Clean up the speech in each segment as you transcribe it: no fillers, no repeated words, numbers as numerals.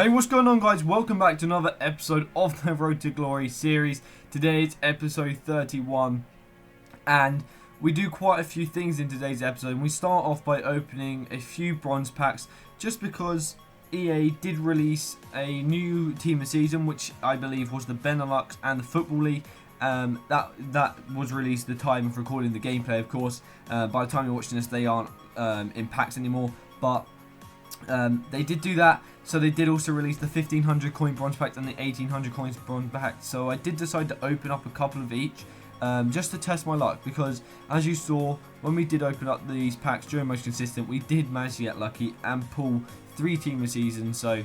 Hey, what's going on, guys? Welcome back to another episode of the Road to Glory series. Today it's episode 31 and we do quite a few things in today's episode. And we start off by opening a few bronze packs just because EA did release a new team of season, which I believe was the Benelux and the Football League. That was released at the time of recording the gameplay, of course. By the time you're watching this, they aren't in packs anymore, but they did do that. So they did also release the 1500 coin bronze pack and the 1800 coins bronze pack. So I did decide to open up a couple of each just to test my luck, because as you saw when we did open up these packs during Most Consistent, we did manage to get lucky and pull 3 team of season. So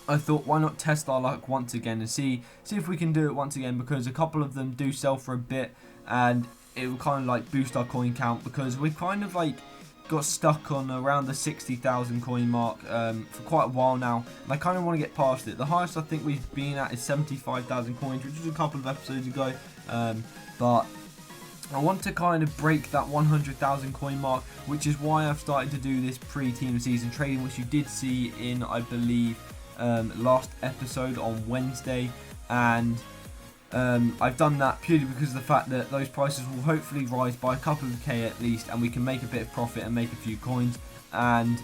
I thought, why not test our luck once again and see if we can do it once again, because a couple of them do sell for a bit and it will kind of like boost our coin count, because we've kind of like got stuck on around the 60,000 coin mark for quite a while now, and I kind of want to get past it. The highest I think we've been at is 75,000 coins, which was a couple of episodes ago, but I want to kind of break that 100,000 coin mark, which is why I've started to do this pre-team season trading, which you did see in, I believe, last episode on Wednesday. And I've done that purely because of the fact that those prices will hopefully rise by a couple of K at least, and we can make a bit of profit and make a few coins and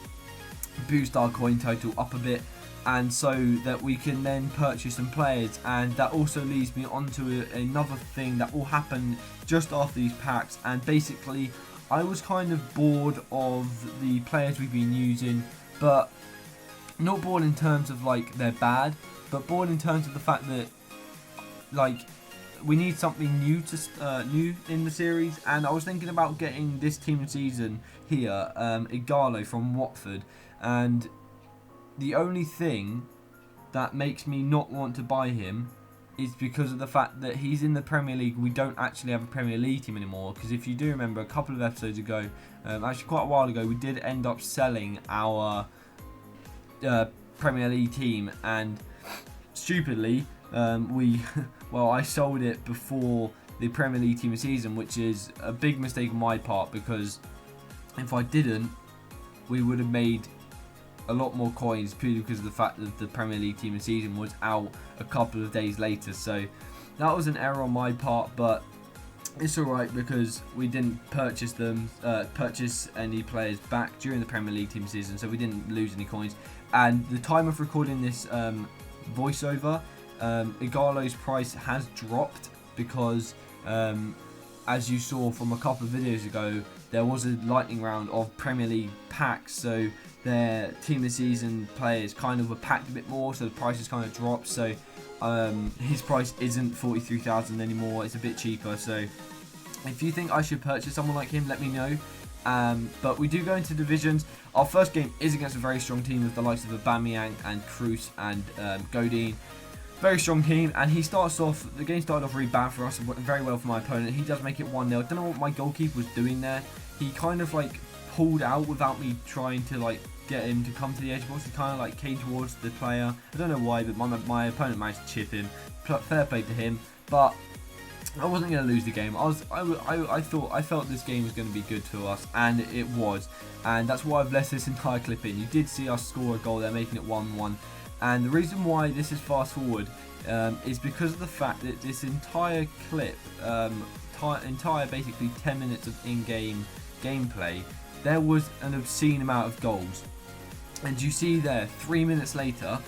boost our coin total up a bit, and so that we can then purchase some players. And that also leads me on to another thing that will happen just after these packs. And basically I was kind of bored of the players we've been using, but not bored in terms of like they're bad, but bored in terms of the fact that like we need something new in the series. And I was thinking about getting this team of season here, Igalo from Watford, and the only thing that makes me not want to buy him is because of the fact that he's in the Premier League. We don't actually have a Premier League team anymore, because if you do remember, a couple of episodes ago, actually quite a while ago, we did end up selling our Premier League team, and stupidly I sold it before the Premier League team of season, which is a big mistake on my part, because if I didn't, we would have made a lot more coins, purely because of the fact that the Premier League team of season was out a couple of days later. So that was an error on my part, but it's alright because we didn't purchase any players back during the Premier League team season, so we didn't lose any coins. And the time of recording this voiceover, Igalo's price has dropped because as you saw from a couple of videos ago, there was a lightning round of Premier League packs, so their team of season players kind of were packed a bit more, so the prices kind of dropped. So his price isn't 43,000 anymore, it's a bit cheaper. So if you think I should purchase someone like him, let me know. But we do go into divisions. Our first game is against a very strong team with the likes of Aubameyang and Kroos and Godin. Very strong team, and the game started off really bad for us and went very well for my opponent. He does make it 1-0. I don't know what my goalkeeper was doing there. He kind of like pulled out without me trying to like get him to come to the edge box. He kind of like came towards the player. I don't know why, but my opponent managed to chip him. Fair play to him, but I wasn't going to lose the game. I felt this game was going to be good to us, and it was. And that's why I've left this entire clip in. You did see us score a goal there, making it 1-1. And the reason why this is fast forward is because of the fact that this entire clip, entire basically 10 minutes of in-game gameplay, there was an obscene amount of goals. And you see there, 3 minutes later,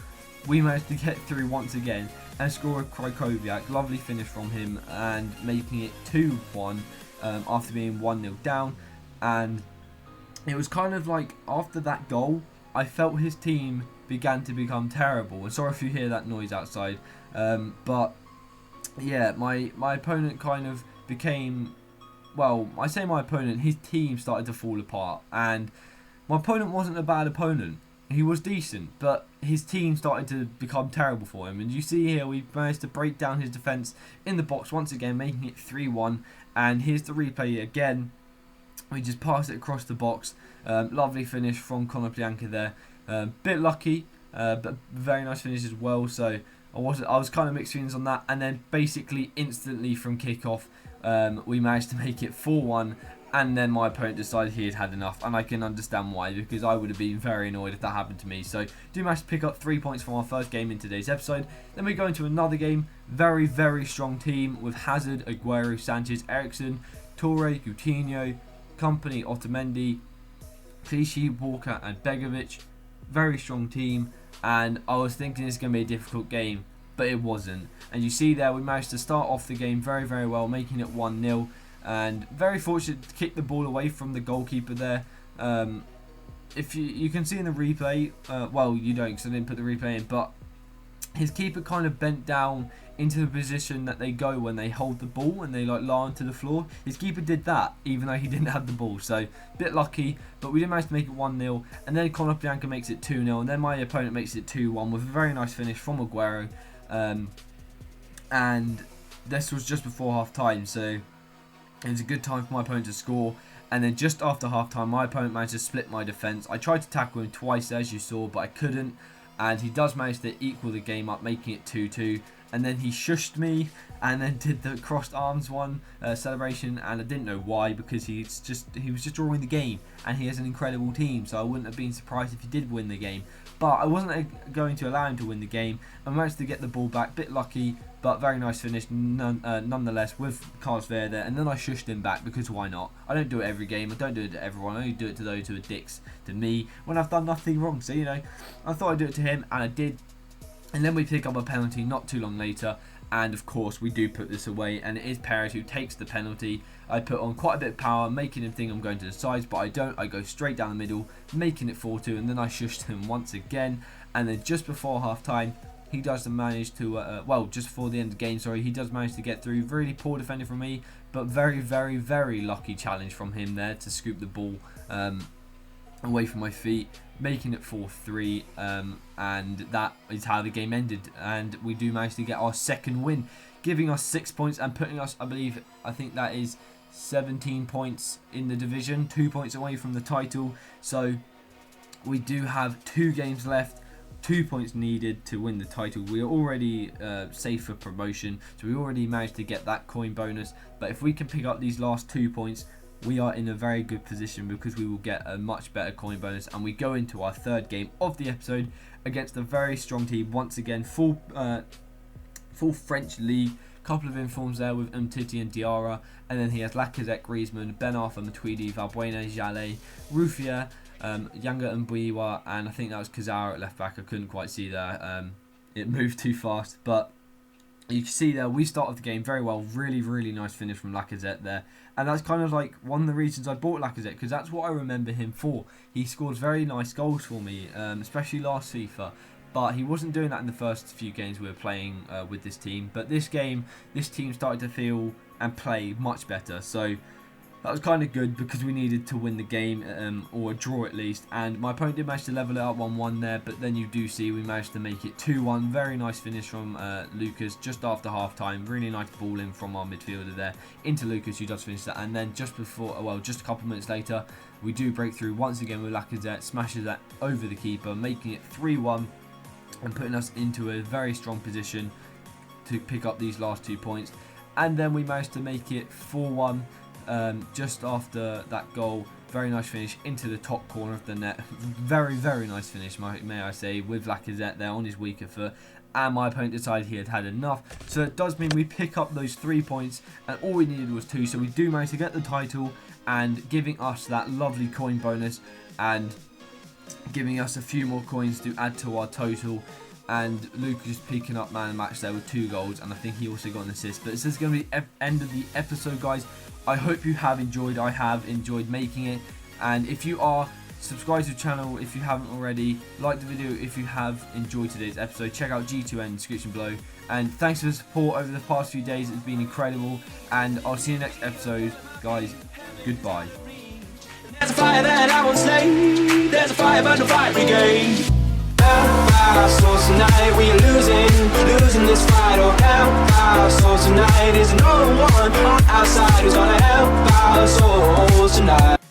we managed to get through once again and score a Krykowiak. Lovely finish from him, and making it 2-1 after being 1-0 down. And it was kind of like, after that goal, I felt his team began to become terrible. And sorry if you hear that noise outside, but yeah, my opponent kind of became, well, I say my opponent, his team started to fall apart. And my opponent wasn't a bad opponent, he was decent, but his team started to become terrible for him. And you see here, we managed to break down his defence in the box once again, making it 3-1. And here's the replay again. We just pass it across the box. Lovely finish from Konoplyanka there. Bit lucky, but very nice finish as well. So I was kind of mixed feelings on that. And then basically instantly from kickoff, we managed to make it 4-1. and then my opponent decided he had had enough, and I can understand why, because I would have been very annoyed if that happened to me. So do manage to pick up 3 points from our first game in today's episode. Then we go into another game, very, very strong team with Hazard, Aguero, Sanchez, Ericsson, Toure, Coutinho, Company, Otamendi, Clichy, Walker and Begovic. Very strong team, and I was thinking it's going to be a difficult game, but it wasn't. And you see there, we managed to start off the game very, very well, making it 1-0. And very fortunate to kick the ball away from the goalkeeper there. If you can see in the replay, well, you don't because I didn't put the replay in, but his keeper kind of bent down into the position that they go when they hold the ball and they like lie onto the floor. His keeper did that even though he didn't have the ball, so a bit lucky, but we did manage to make it 1-0. And then Conor Bianca makes it 2-0, and then my opponent makes it 2-1 with a very nice finish from Aguero. And this was just before half time, so it was a good time for my opponent to score. And then just after half time, my opponent managed to split my defence. I tried to tackle him twice, as you saw, but I couldn't. And he does manage to equal the game up, making it 2-2. And then he shushed me and then did the crossed arms one celebration. And I didn't know why, because he was just drawing the game. And he has an incredible team, so I wouldn't have been surprised if he did win the game. But I wasn't going to allow him to win the game. I managed to get the ball back, bit lucky, but very nice finish nonetheless with Carlos Verde there. And then I shushed him back, because why not? I don't do it every game, I don't do it to everyone, I only do it to those who are dicks to me when I've done nothing wrong. So, you know, I thought I'd do it to him, and I did. And then we pick up a penalty not too long later, and of course we do put this away, and it is Perez who takes the penalty. I put on quite a bit of power, making him think I'm going to the sides, but I don't. I go straight down the middle, making it 4-2, and then I shushed him once again. And then just before half time, he does manage to, well, just before the end of the game, sorry, he does manage to get through. Really poor defender from me, but very, very, very lucky challenge from him there to scoop the ball away from my feet, making it 4-3, and that is how the game ended. And we do manage to get our second win, giving us 6 points and putting us, I think that is 17 points in the division, 2 points away from the title. So we do have 2 games left, 2 points needed to win the title. We are already safe for promotion, so we already managed to get that coin bonus. But if we can pick up these last 2 points, we are in a very good position, because we will get a much better coin bonus. And we go into our third game of the episode against a very strong team once again, full French league. Couple of informs there with Umtiti and Diarra, and then he has Lacazette, Griezmann, Ben Arfa, Matuidi, Valbuena, Jallet, Rufia, Yanga and Buiwa, and I think that was Kazara at left back. I couldn't quite see there. It moved too fast, but you can see there we started the game very well. Really, really nice finish from Lacazette there. And that's kind of like one of the reasons I bought Lacazette, because that's what I remember him for. He scores very nice goals for me, especially last FIFA. But he wasn't doing that in the first few games we were playing with this team. But this game, this team started to feel and play much better. So that was kind of good, because we needed to win the game, or a draw at least. And my opponent did manage to level it up 1-1 there, but then you do see we managed to make it 2-1. Very nice finish from Lucas just after half time. Really nice ball in from our midfielder there into Lucas, who does finish that. And then just before, well, just a couple of minutes later, we do break through once again with Lacazette, smashes that over the keeper, making it 3-1 and putting us into a very strong position to pick up these last 2 points. And then we managed to make it 4-1. Just after that goal, very nice finish into the top corner of the net. Very, very nice finish, may I say, with Lacazette there on his weaker foot. And my opponent decided he had had enough. So it does mean we pick up those 3 points, and all we needed was 2. So we do manage to get the title, and giving us that lovely coin bonus, and giving us a few more coins to add to our total. And Lucas picking up man of the match there with 2 goals, and I think he also got an assist. But this is going to be the end of the episode, guys. I hope you have enjoyed. I have enjoyed making it. And if you are, subscribe to the channel if you haven't already. Like the video if you have enjoyed today's episode. Check out G2N in the description below. And thanks for the support over the past few days. It's been incredible. And I'll see you in the next episode. Guys, goodbye. There's a fire that I won't slay. There's a fire but no fire brigade. So tonight we are losing this fight. Oh help, so tonight is no one on our side who's gonna help our souls tonight.